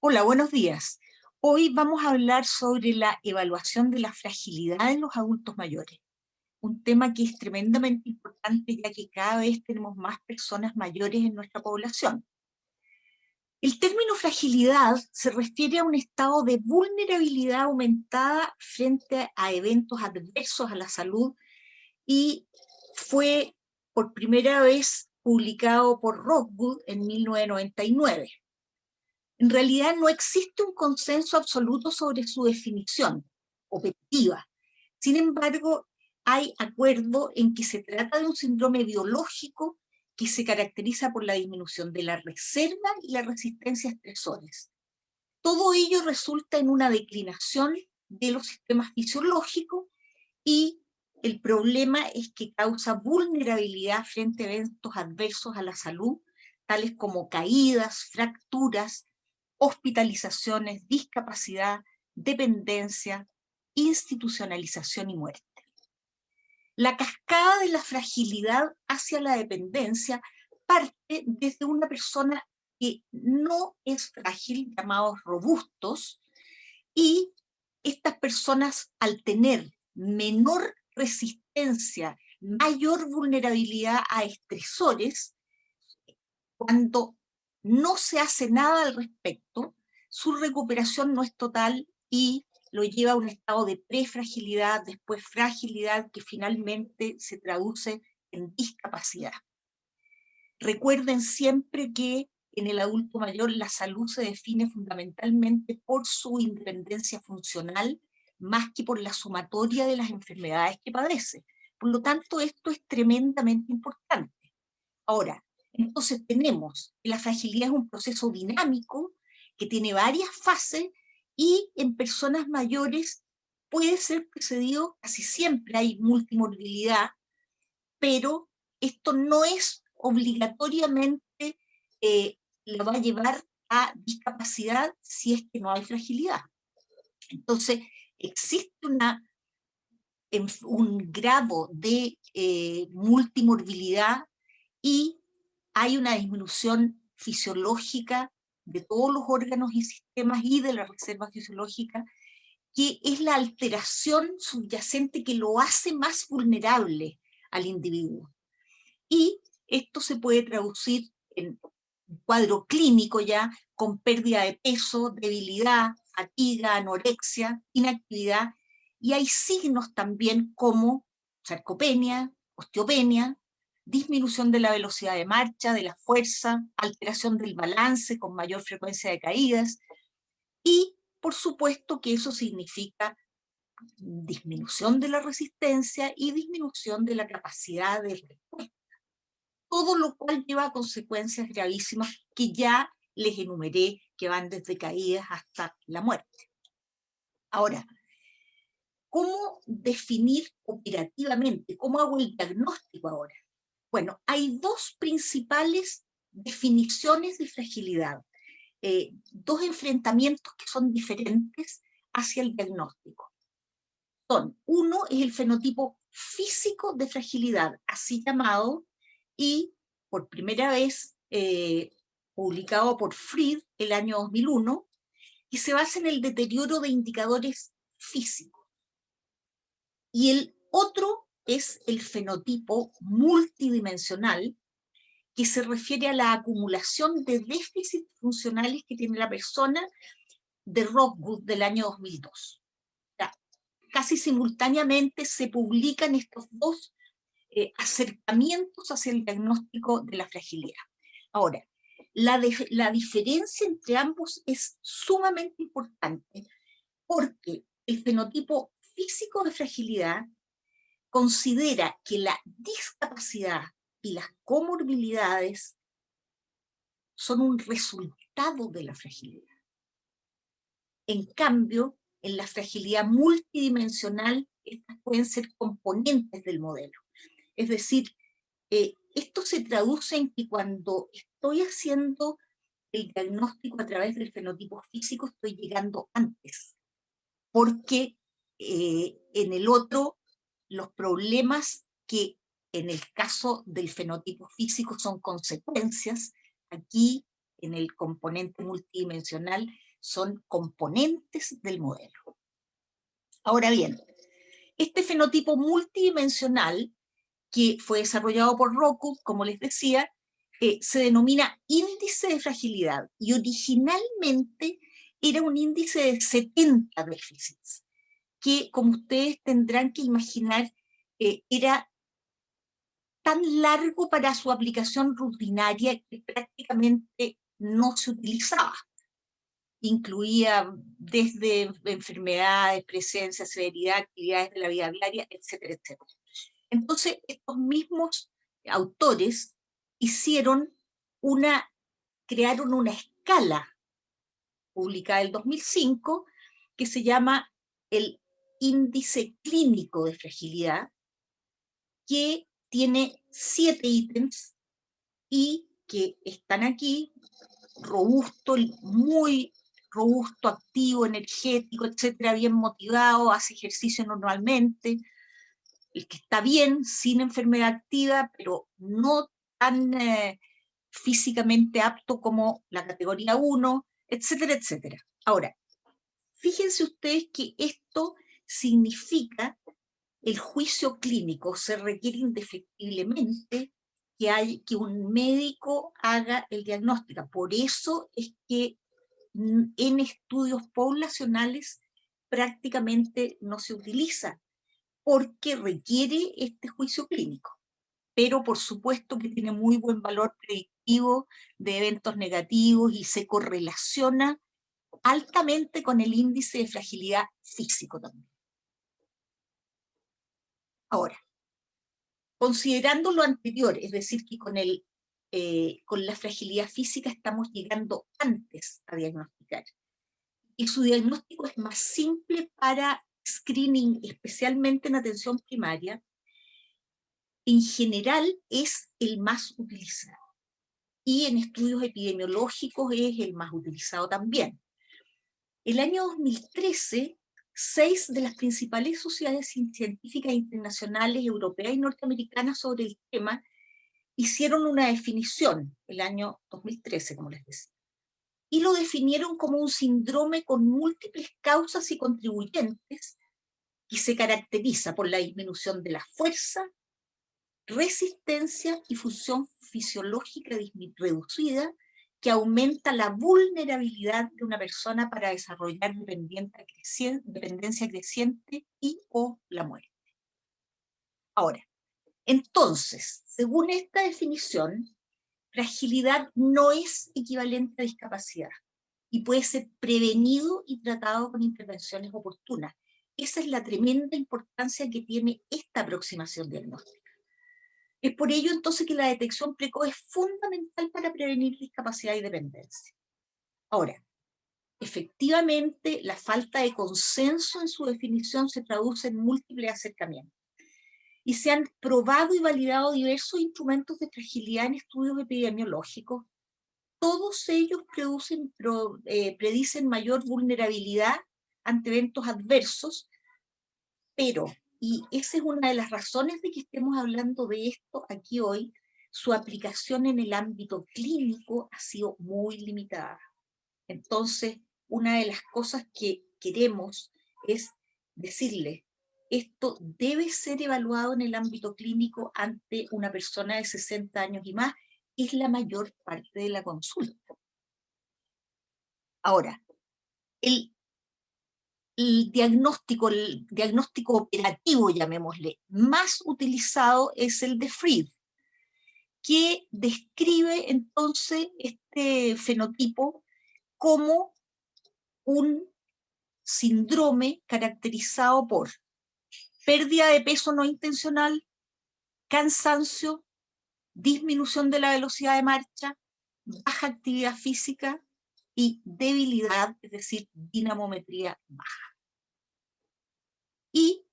Hola, buenos días. Hoy vamos a hablar sobre la evaluación de la fragilidad en los adultos mayores, un tema que es tremendamente importante ya que cada vez tenemos más personas mayores en nuestra población. El término fragilidad se refiere a un estado de vulnerabilidad aumentada frente a eventos adversos a la salud y fue por primera vez publicado por Rockwood en 1999. En realidad no existe un consenso absoluto sobre su definición objetiva. Sin embargo, hay acuerdo en que se trata de un síndrome biológico que se caracteriza por la disminución de la reserva y la resistencia a estresores. Todo ello resulta en una declinación de los sistemas fisiológicos y el problema es que causa vulnerabilidad frente a eventos adversos a la salud, tales como caídas, fracturas, hospitalizaciones, discapacidad, dependencia, institucionalización y muerte. La cascada de la fragilidad hacia la dependencia parte desde una persona que no es frágil, llamados robustos, y estas personas al tener menor resistencia, mayor vulnerabilidad a estresores, cuando no se hace nada al respecto, su recuperación no es total y lo lleva a un estado de prefragilidad, después fragilidad, que finalmente se traduce en discapacidad. Recuerden siempre que en el adulto mayor la salud se define fundamentalmente por su independencia funcional, más que por la sumatoria de las enfermedades que padece. Por lo tanto, esto es tremendamente importante. Ahora, entonces tenemos que la fragilidad es un proceso dinámico que tiene varias fases y en personas mayores puede ser precedido, casi siempre hay multimorbilidad, pero esto no es obligatoriamente, lo va a llevar a discapacidad si es que no hay fragilidad. Entonces, existe un grado de multimorbilidad y hay una disminución fisiológica de todos los órganos y sistemas y de la reserva fisiológica, que es la alteración subyacente que lo hace más vulnerable al individuo. Y esto se puede traducir en un cuadro clínico ya, con pérdida de peso, debilidad, fatiga, anorexia, inactividad, y hay signos también como sarcopenia, osteopenia, disminución de la velocidad de marcha, de la fuerza, alteración del balance con mayor frecuencia de caídas, y por supuesto que eso significa disminución de la resistencia y disminución de la capacidad de respuesta, todo lo cual lleva a consecuencias gravísimas que ya les enumeré, que van desde caídas hasta la muerte. Ahora, ¿cómo definir operativamente? ¿Cómo hago el diagnóstico ahora? Bueno, hay dos principales definiciones de fragilidad, dos enfrentamientos que son diferentes hacia el diagnóstico. Uno es el fenotipo físico de fragilidad, así llamado, y por primera vez publicado por Fried el año 2001, y se basa en el deterioro de indicadores físicos. Y el otro es el fenotipo multidimensional, que se refiere a la acumulación de déficits funcionales que tiene la persona, de Rockwood del año 2002. Casi simultáneamente se publican estos dos acercamientos hacia el diagnóstico de la fragilidad. Ahora, la diferencia entre ambos es sumamente importante porque el fenotipo físico de fragilidad considera que la discapacidad y las comorbilidades son un resultado de la fragilidad. En cambio, en la fragilidad multidimensional, estas pueden ser componentes del modelo. Es decir, esto se traduce en que cuando estoy haciendo el diagnóstico a través del fenotipo físico, estoy llegando antes, porque en el otro, los problemas que en el caso del fenotipo físico son consecuencias, aquí en el componente multidimensional son componentes del modelo. Ahora bien, este fenotipo multidimensional que fue desarrollado por Rocco, como les decía, se denomina índice de fragilidad, y originalmente era un índice de 70 déficits, que, como ustedes tendrán que imaginar, era tan largo para su aplicación rutinaria que prácticamente no se utilizaba. Incluía desde enfermedades, presencia, severidad, actividades de la vida diaria, etcétera, etcétera. Entonces, estos mismos autores crearon una escala publicada en el 2005 que se llama el índice clínico de fragilidad, que tiene 7 ítems y que están aquí: robusto, muy robusto, activo, energético, etcétera, bien motivado, hace ejercicio normalmente, el que está bien, sin enfermedad activa, pero no tan físicamente apto como la categoría 1, etcétera, etcétera. Ahora, fíjense ustedes que esto significa el juicio clínico. Se requiere indefectiblemente que un médico haga el diagnóstico. Por eso es que en estudios poblacionales prácticamente no se utiliza, porque requiere este juicio clínico. Pero por supuesto que tiene muy buen valor predictivo de eventos negativos y se correlaciona altamente con el índice de fragilidad físico también. Ahora, considerando lo anterior, es decir, que con la fragilidad física estamos llegando antes a diagnosticar, y su diagnóstico es más simple para screening, especialmente en atención primaria, en general es el más utilizado. Y en estudios epidemiológicos es el más utilizado también. El año 2013, 6 de las principales sociedades científicas internacionales, europeas y norteamericanas sobre el tema, hicieron una definición, el año 2013, como les decía, y lo definieron como un síndrome con múltiples causas y contribuyentes, que se caracteriza por la disminución de la fuerza, resistencia y función fisiológica reducida, que aumenta la vulnerabilidad de una persona para desarrollar dependencia creciente y o la muerte. Ahora, entonces, según esta definición, fragilidad no es equivalente a discapacidad y puede ser prevenido y tratado con intervenciones oportunas. Esa es la tremenda importancia que tiene esta aproximación diagnóstica. Es por ello entonces que la detección precoz es fundamental para prevenir discapacidad y dependencia. Ahora, efectivamente, la falta de consenso en su definición se traduce en múltiples acercamientos. Y se han probado y validado diversos instrumentos de fragilidad en estudios epidemiológicos. Todos ellos predicen mayor vulnerabilidad ante eventos adversos, pero, y esa es una de las razones de que estemos hablando de esto aquí hoy, su aplicación en el ámbito clínico ha sido muy limitada. Entonces, una de las cosas que queremos es decirle: esto debe ser evaluado en el ámbito clínico ante una persona de 60 años y más, que es la mayor parte de la consulta. Ahora, el diagnóstico operativo, llamémosle, más utilizado es el de Fried, que describe entonces este fenotipo como un síndrome caracterizado por pérdida de peso no intencional, cansancio, disminución de la velocidad de marcha, baja actividad física y debilidad, es decir, dinamometría baja. Y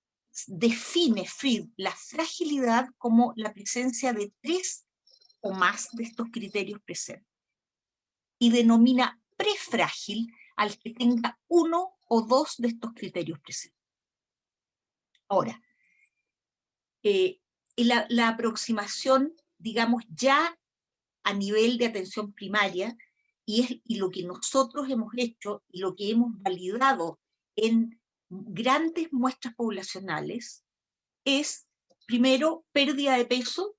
define Fried la fragilidad como la presencia de 3 o más de estos criterios presentes, y denomina prefrágil al que tenga 1 o 2 de estos criterios presentes. Ahora, la aproximación, digamos, ya a nivel de atención primaria, y lo que nosotros hemos hecho y lo que hemos validado en grandes muestras poblacionales es, primero, pérdida de peso,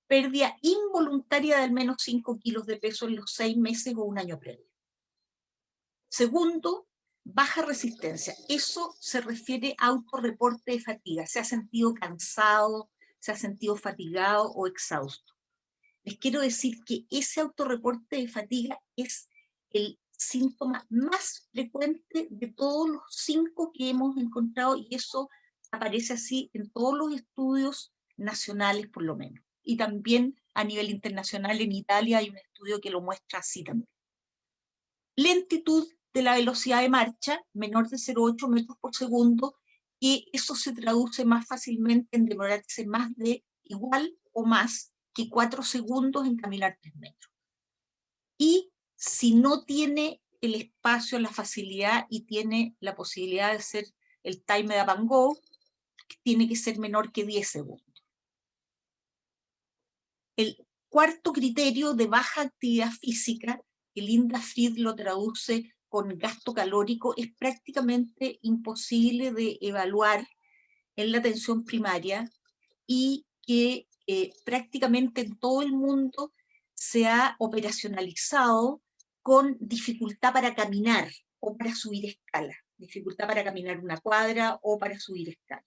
pérdida involuntaria de al menos 5 kilos de peso en los 6 meses o un año previo. Segundo, baja resistencia. Eso se refiere a autorreporte de fatiga. Se ha sentido cansado, se ha sentido fatigado o exhausto. Les quiero decir que ese autorreporte de fatiga es el síntoma más frecuente de todos los 5 que hemos encontrado, y eso aparece así en todos los estudios nacionales por lo menos. Y también a nivel internacional en Italia hay un estudio que lo muestra así también. Lentitud de la velocidad de marcha, menor de 0,8 metros por segundo, y eso se traduce más fácilmente en demorarse más de igual o más que 4 segundos en caminar 3 metros. Y si no tiene el espacio, la facilidad y tiene la posibilidad de hacer el time up and go, tiene que ser menor que 10 segundos. El cuarto criterio de baja actividad física, que Linda Fried lo traduce con gasto calórico, es prácticamente imposible de evaluar en la atención primaria y que prácticamente en todo el mundo se ha operacionalizado con dificultad para caminar o para subir escala, dificultad para caminar una cuadra o para subir escala.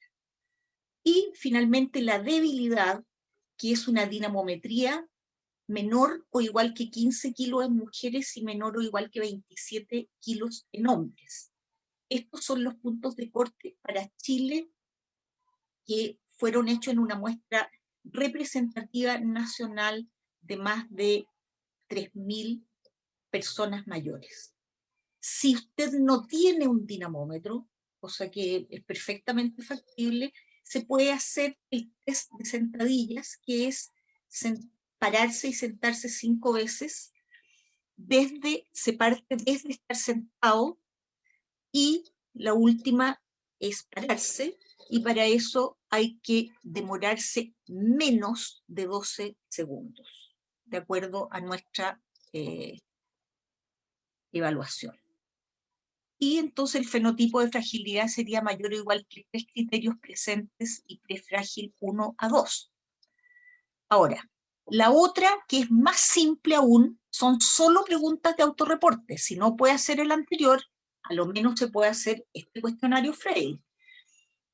Y finalmente la debilidad, que es una dinamometría menor o igual que 15 kilos en mujeres y menor o igual que 27 kilos en hombres. Estos son los puntos de corte para Chile que fueron hechos en una muestra representativa nacional de más de 3.000 personas mayores. Si usted no tiene un dinamómetro, cosa que es perfectamente factible, se puede hacer el test de sentadillas, que es pararse y sentarse 5 veces, se parte desde estar sentado, y la última es pararse, y para eso hay que demorarse menos de 12 segundos, de acuerdo a nuestra evaluación. Y entonces el fenotipo de fragilidad sería mayor o igual que 3 criterios presentes y prefrágil 1 a 2. Ahora, la otra, que es más simple aún, son solo preguntas de autorreporte. Si no puede hacer el anterior, a lo menos se puede hacer este cuestionario Freire,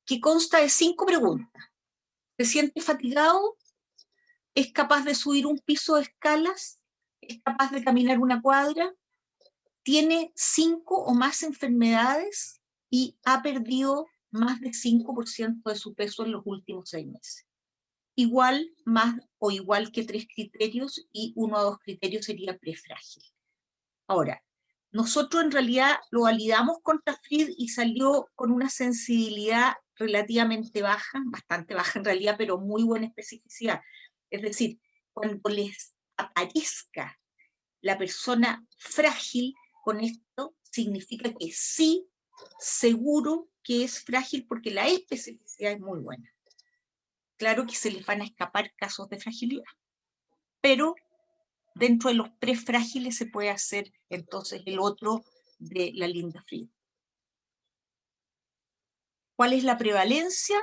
que consta de 5 preguntas. ¿Se siente fatigado? ¿Es capaz de subir un piso de escalas? ¿Es capaz de caminar una cuadra? ¿Tiene 5 o más enfermedades? Y ha perdido más del 5% de su peso en los últimos 6 meses. Igual, más o igual que 3 criterios, y 1 a 2 criterios sería prefrágil. Ahora, nosotros en realidad lo validamos contra Fried y salió con una sensibilidad relativamente baja, bastante baja en realidad, pero muy buena especificidad. Es decir, cuando les aparezca la persona frágil con esto, significa que sí, seguro que es frágil, porque la especificidad es muy buena. Claro que se les van a escapar casos de fragilidad, pero dentro de los prefrágiles se puede hacer entonces el otro de la Linda Fried. ¿Cuál es la prevalencia?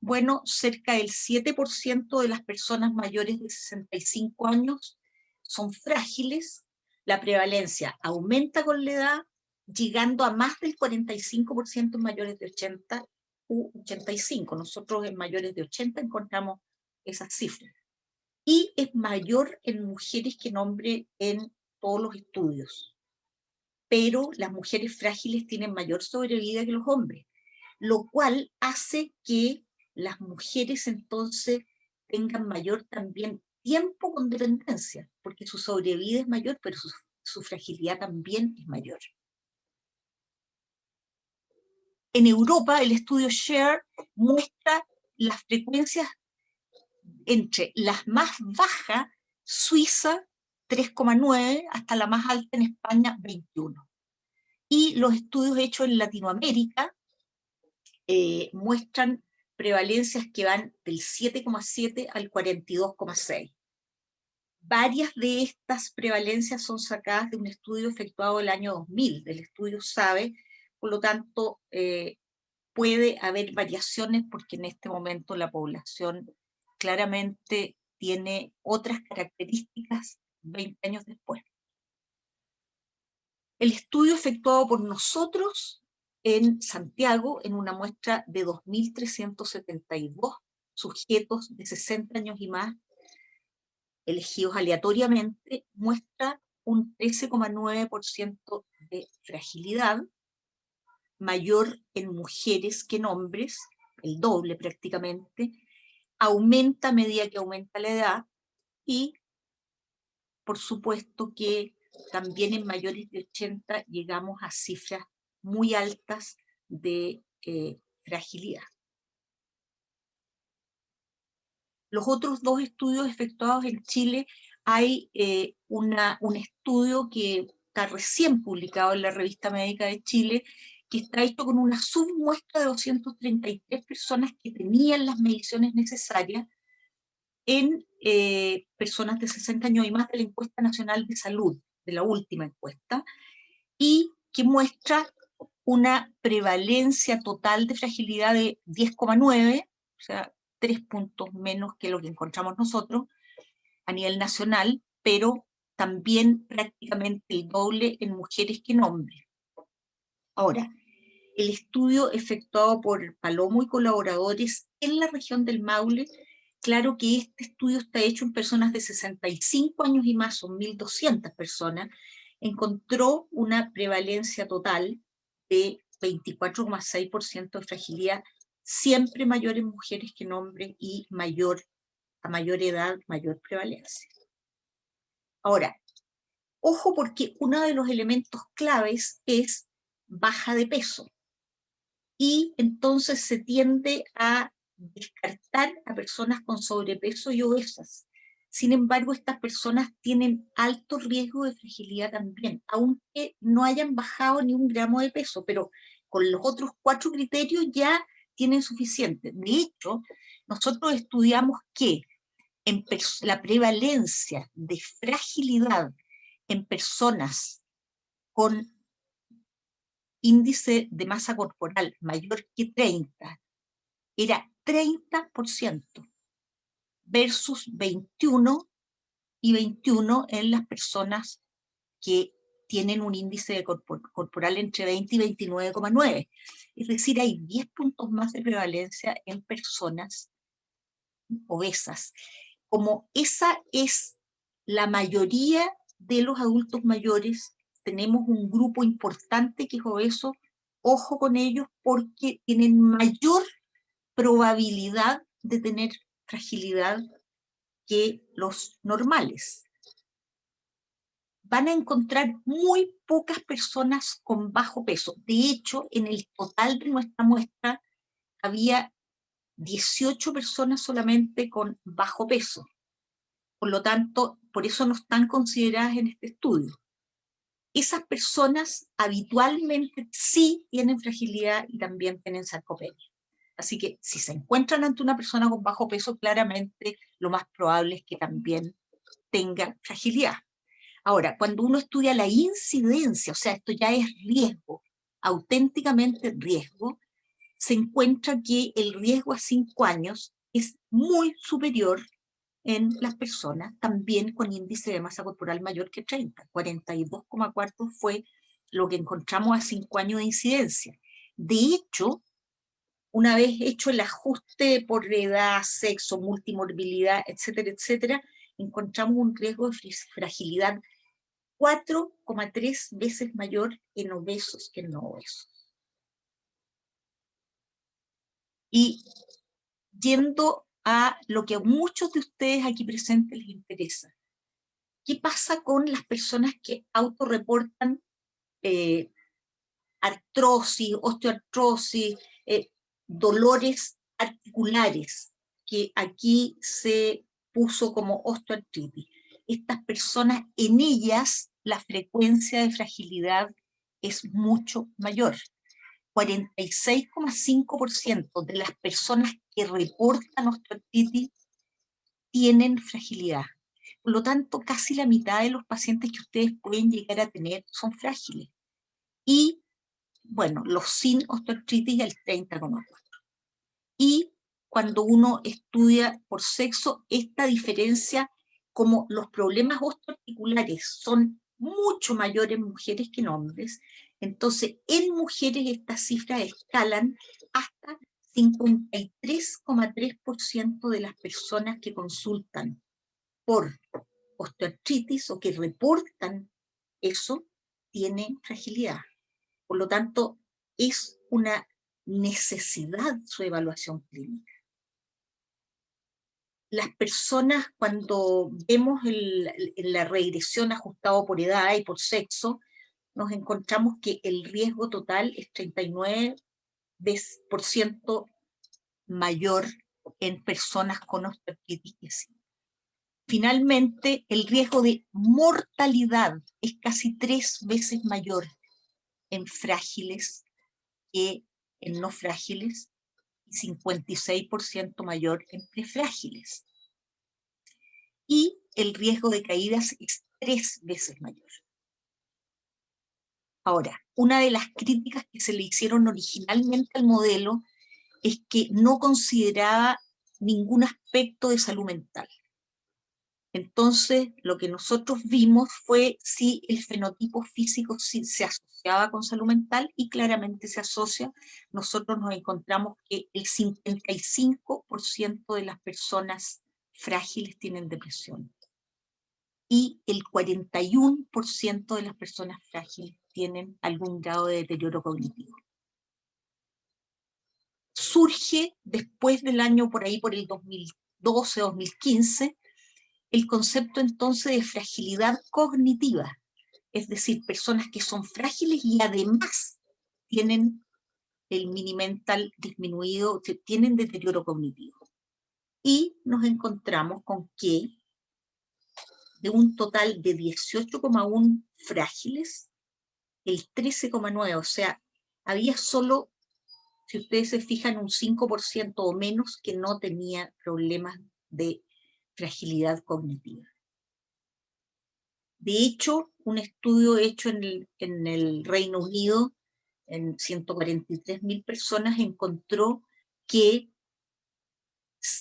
Bueno, cerca del 7% de las personas mayores de 65 años son frágiles. La prevalencia aumenta con la edad, llegando a más del 45% en mayores de 80 u 85. Nosotros en mayores de 80 encontramos esas cifras. Y es mayor en mujeres que en hombres en todos los estudios. Pero las mujeres frágiles tienen mayor sobrevida que los hombres, lo cual hace que las mujeres entonces tengan mayor también tiempo con dependencia, porque su sobrevida es mayor, pero su fragilidad también es mayor. En Europa, el estudio SHARE muestra las frecuencias entre las más bajas, Suiza 3,9, hasta la más alta en España 21. Y los estudios hechos en Latinoamérica muestran prevalencias que van del 7,7 al 42,6. Varias de estas prevalencias son sacadas de un estudio efectuado el año 2000, del estudio SABE, por lo tanto, puede haber variaciones porque en este momento la población claramente tiene otras características 20 años después. El estudio efectuado por nosotros en Santiago, en una muestra de 2.372 sujetos de 60 años y más, elegidos aleatoriamente, muestra un 13,9% de fragilidad, mayor en mujeres que en hombres, el doble prácticamente, aumenta a medida que aumenta la edad y, por supuesto, que también en mayores de 80 llegamos a cifras muy altas de fragilidad. Los otros dos estudios efectuados en Chile, hay un estudio que está recién publicado en la Revista Médica de Chile, que está hecho con una submuestra de 233 personas que tenían las mediciones necesarias en personas de 60 años y más de la Encuesta Nacional de Salud, de la última encuesta, y que muestra una prevalencia total de fragilidad de 10,9, o sea, 3 puntos menos que lo que encontramos nosotros a nivel nacional, pero también prácticamente el doble en mujeres que en hombres. Ahora, el estudio efectuado por Palomo y colaboradores en la región del Maule, claro que este estudio está hecho en personas de 65 años y más, son 1.200 personas, encontró una prevalencia total de 24,6% de fragilidad, siempre mayor en mujeres que en hombres y a mayor edad, mayor prevalencia. Ahora, ojo porque uno de los elementos claves es baja de peso. Y entonces se tiende a descartar a personas con sobrepeso y obesas. Sin embargo, estas personas tienen alto riesgo de fragilidad también, aunque no hayan bajado ni un gramo de peso, pero con los otros 4 criterios ya tienen suficiente. De hecho, nosotros estudiamos que la prevalencia de fragilidad en personas con índice de masa corporal mayor que 30 era 30% versus 21 y 21 en las personas que tienen un índice de corporal entre 20 y 29,9. Es decir, hay 10 puntos más de prevalencia en personas obesas. Como esa es la mayoría de los adultos mayores, tenemos un grupo importante que es obeso, ojo con ellos porque tienen mayor probabilidad de tener fragilidad que los normales. Van a encontrar muy pocas personas con bajo peso. De hecho, en el total de nuestra muestra había 18 personas solamente con bajo peso. Por lo tanto, por eso no están consideradas en este estudio. Esas personas habitualmente sí tienen fragilidad y también tienen sarcopenia. Así que si se encuentran ante una persona con bajo peso, claramente lo más probable es que también tenga fragilidad. Ahora, cuando uno estudia la incidencia, o sea, esto ya es riesgo, auténticamente riesgo, se encuentra que el riesgo a 5 años es muy superior en las personas también con índice de masa corporal mayor que 30. 42,4 fue lo que encontramos a 5 años de incidencia. De hecho, una vez hecho el ajuste por edad, sexo, multimorbilidad, etcétera, etcétera, encontramos un riesgo de fragilidad 4,3 veces mayor en obesos que en no obesos. Y yendo a lo que a muchos de ustedes aquí presentes les interesa, ¿qué pasa con las personas que autorreportan artrosis, osteoartrosis, dolores articulares, que aquí se puso como osteoartritis? Estas personas, en ellas, la frecuencia de fragilidad es mucho mayor. 46,5% de las personas que reportan osteoartritis tienen fragilidad. Por lo tanto, casi la mitad de los pacientes que ustedes pueden llegar a tener son frágiles. Y, bueno, los sin osteoartritis el 30,4. Y cuando uno estudia por sexo, esta diferencia, como los problemas osteoarticulares son mucho mayores en mujeres que en hombres, entonces en mujeres estas cifras escalan hasta 53,3% de las personas que consultan por osteoartritis o que reportan eso, tienen fragilidad. Por lo tanto, es una necesidad su evaluación clínica. Las personas, cuando vemos la regresión ajustado por edad y por sexo, nos encontramos que el riesgo total es 39% mayor en personas con osteoartritis que sí. Finalmente, el riesgo de mortalidad es casi 3 veces mayor en frágiles que en no frágiles, y 56% mayor en prefrágiles. Y el riesgo de caídas es 3 veces mayor. Ahora, una de las críticas que se le hicieron originalmente al modelo es que no consideraba ningún aspecto de salud mental. Entonces, lo que nosotros vimos fue si el fenotipo físico sí se asociaba con salud mental, y claramente se asocia. Nosotros nos encontramos que el 55% de las personas frágiles tienen depresión, y el 41% de las personas frágiles tienen algún grado de deterioro cognitivo. Surge después del año por ahí, por el 2012-2015, el concepto entonces de fragilidad cognitiva, es decir, personas que son frágiles y además tienen el mini-mental disminuido, tienen deterioro cognitivo. Y nos encontramos con que de un total de 18,1 frágiles, el 13,9, o sea, había solo, si ustedes se fijan, un 5% o menos que no tenía problemas de fragilidad cognitiva. De hecho, un estudio hecho en el Reino Unido, en 143.000 personas, encontró que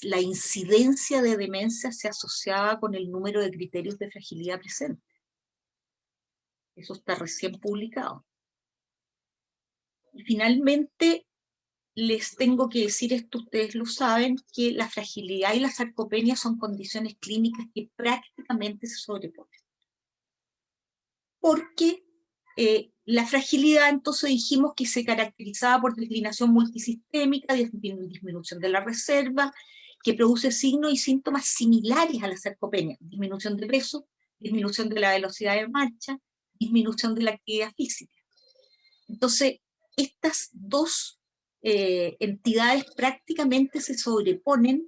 la incidencia de demencia se asociaba con el número de criterios de fragilidad presente. Eso está recién publicado. Y finalmente, les tengo que decir esto, ustedes lo saben, que la fragilidad y la sarcopenia son condiciones clínicas que prácticamente se sobreponen. Porque la fragilidad, entonces dijimos que se caracterizaba por declinación multisistémica, disminución de la reserva, que produce signos y síntomas similares a la sarcopenia: disminución de peso, disminución de la velocidad de marcha, disminución de la actividad física. Entonces, estas dos entidades prácticamente se sobreponen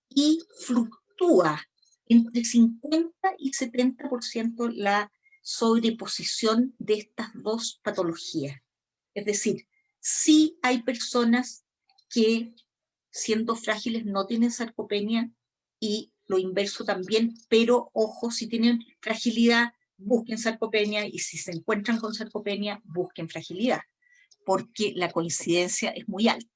y fluctúa entre 50 y 70% la sobreposición de estas dos patologías. Es decir, sí hay personas que, siendo frágiles, no tienen sarcopenia, y lo inverso también, pero ojo, si tienen fragilidad, busquen sarcopenia, y si se encuentran con sarcopenia, busquen fragilidad, porque la coincidencia es muy alta.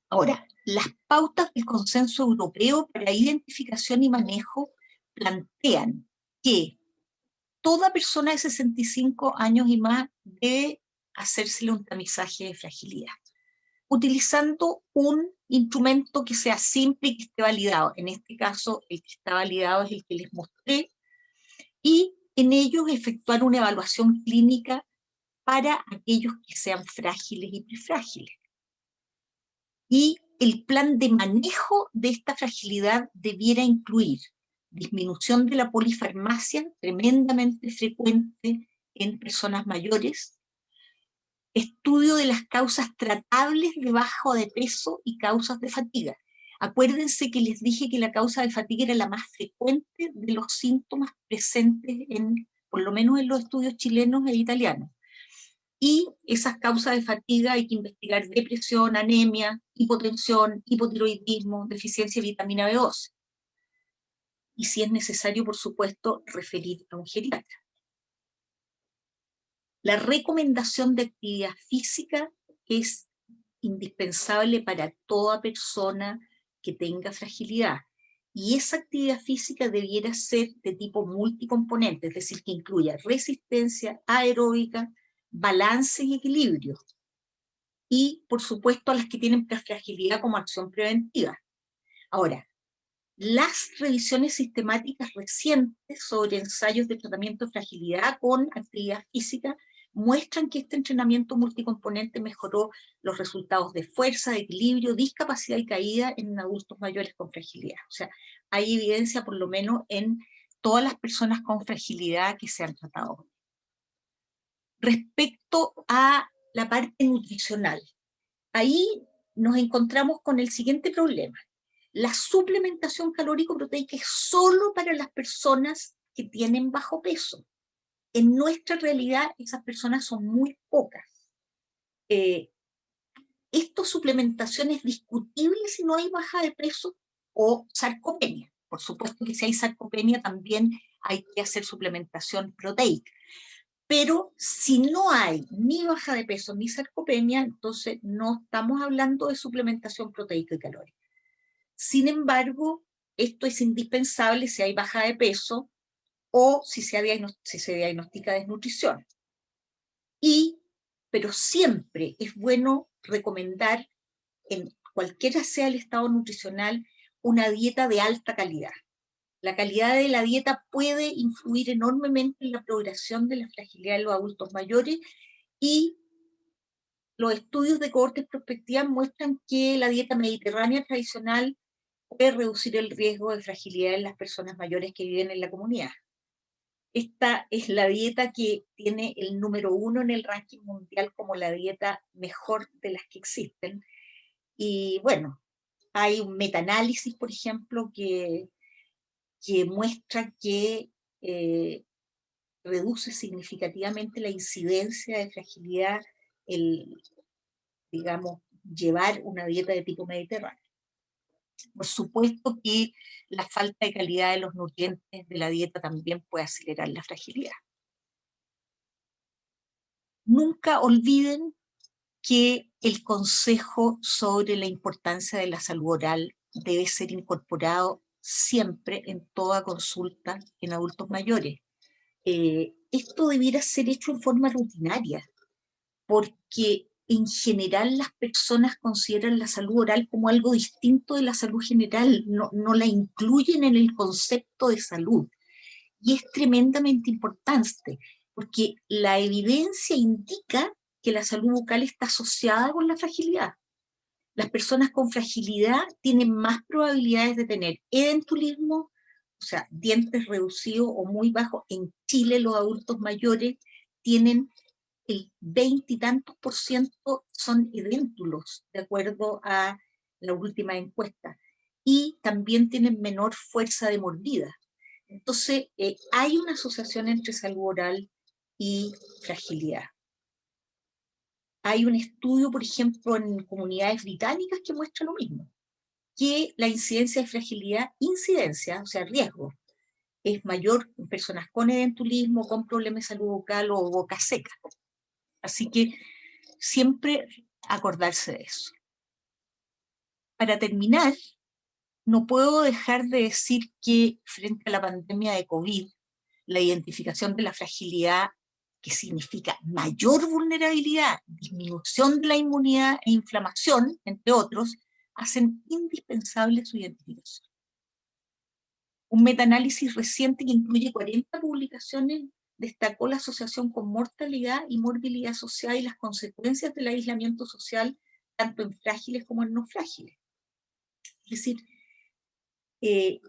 Ahora, las pautas del Consenso Europeo para Identificación y Manejo plantean que toda persona de 65 años y más debe hacérsele un tamizaje de fragilidad, utilizando un instrumento que sea simple y que esté validado. En este caso, el que está validado es el que les mostré, y en ellos efectuar una evaluación clínica para aquellos que sean frágiles y prefrágiles. Y el plan de manejo de esta fragilidad debiera incluir disminución de la polifarmacia, tremendamente frecuente en personas mayores, estudio de las causas tratables de bajo de peso y causas de fatiga. Acuérdense que les dije que la causa de fatiga era la más frecuente de los síntomas presentes por lo menos en los estudios chilenos e italianos. Y esas causas de fatiga hay que investigar: depresión, anemia, hipotensión, hipotiroidismo, deficiencia de vitamina B12. y si es necesario, por supuesto, referir a un geriatra. La recomendación de actividad física es indispensable para toda persona que tenga fragilidad. Y esa actividad física debiera ser de tipo multicomponente, es decir, que incluya resistencia aeróbica, balance y equilibrio. Y, por supuesto, a las que tienen fragilidad como acción preventiva. Ahora, las revisiones sistemáticas recientes sobre ensayos de tratamiento de fragilidad con actividad física muestran que este entrenamiento multicomponente mejoró los resultados de fuerza, de equilibrio, discapacidad y caída en adultos mayores con fragilidad. O sea, hay evidencia por lo menos en todas las personas con fragilidad que se han tratado. Respecto a la parte nutricional, ahí nos encontramos con el siguiente problema. La suplementación calórico-proteica es solo para las personas que tienen bajo peso. En nuestra realidad, esas personas son muy pocas. Esta suplementación es discutible si no hay baja de peso o sarcopenia. Por supuesto que si hay sarcopenia también hay que hacer suplementación proteica. Pero si no hay ni baja de peso ni sarcopenia, entonces no estamos hablando de suplementación proteica y calórica. Sin embargo, esto es indispensable si hay baja de peso o si se diagnostica desnutrición. Pero siempre es bueno recomendar, en cualquiera sea el estado nutricional, una dieta de alta calidad. La calidad de la dieta puede influir enormemente en la progresión de la fragilidad de los adultos mayores, y los estudios de cohortes prospectivas muestran que la dieta mediterránea tradicional puede reducir el riesgo de fragilidad en las personas mayores que viven en la comunidad. Esta es la dieta que tiene el número 1 en el ranking mundial como la dieta mejor de las que existen. Y bueno, hay un metaanálisis, por ejemplo, que muestra que reduce significativamente la incidencia de fragilidad el, digamos, llevar una dieta de tipo mediterráneo. Por supuesto que la falta de calidad de los nutrientes de la dieta también puede acelerar la fragilidad. Nunca olviden que el consejo sobre la importancia de la salud oral debe ser incorporado siempre en toda consulta en adultos mayores. Esto debiera ser hecho en forma rutinaria, porque en general las personas consideran la salud oral como algo distinto de la salud general, no la incluyen en el concepto de salud. Y es tremendamente importante, porque la evidencia indica que la salud bucal está asociada con la fragilidad. Las personas con fragilidad tienen más probabilidades de tener edentulismo, o sea, dientes reducidos o muy bajos. En Chile los adultos mayores tienen el 20 y tantos % son edéntulos, de acuerdo a la última encuesta, y también tienen menor fuerza de mordida. Entonces, hay una asociación entre salud oral y fragilidad. Hay un estudio, por ejemplo, en comunidades británicas que muestra lo mismo, que la incidencia de fragilidad, o sea, riesgo, es mayor en personas con edentulismo, con problemas de salud bucal o boca seca. Así que siempre acordarse de eso. Para terminar, no puedo dejar de decir que frente a la pandemia de COVID, la identificación de la fragilidad, que significa mayor vulnerabilidad, disminución de la inmunidad e inflamación, entre otros, hacen indispensable su identificación. Un metaanálisis reciente que incluye 40 publicaciones destacó la asociación con mortalidad y morbilidad asociada y las consecuencias del aislamiento social, tanto en frágiles como en no frágiles. Es decir,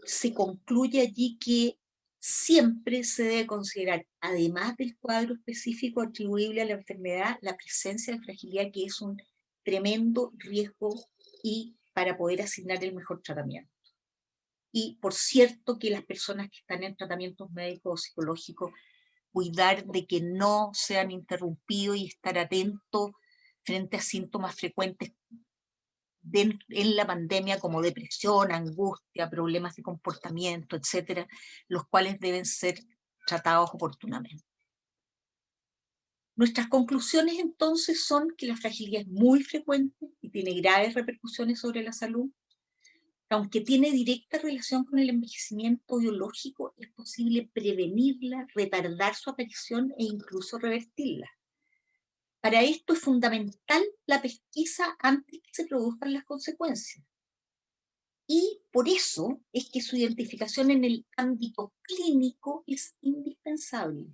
se concluye allí que siempre se debe considerar, además del cuadro específico atribuible a la enfermedad, la presencia de fragilidad, que es un tremendo riesgo y para poder asignar el mejor tratamiento. Y por cierto que las personas que están en tratamientos médicos o psicológicos, cuidar de que no sean interrumpidos y estar atentos frente a síntomas frecuentes en la pandemia como depresión, angustia, problemas de comportamiento, etcétera, los cuales deben ser tratados oportunamente. Nuestras conclusiones entonces son que la fragilidad es muy frecuente y tiene graves repercusiones sobre la salud. Aunque tiene directa relación con el envejecimiento biológico, es posible prevenirla, retardar su aparición e incluso revertirla. Para esto es fundamental la pesquisa antes que se produzcan las consecuencias. Y por eso es que su identificación en el ámbito clínico es indispensable.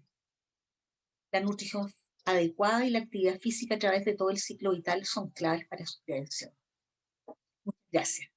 La nutrición adecuada y la actividad física a través de todo el ciclo vital son claves para su prevención. Muchas gracias.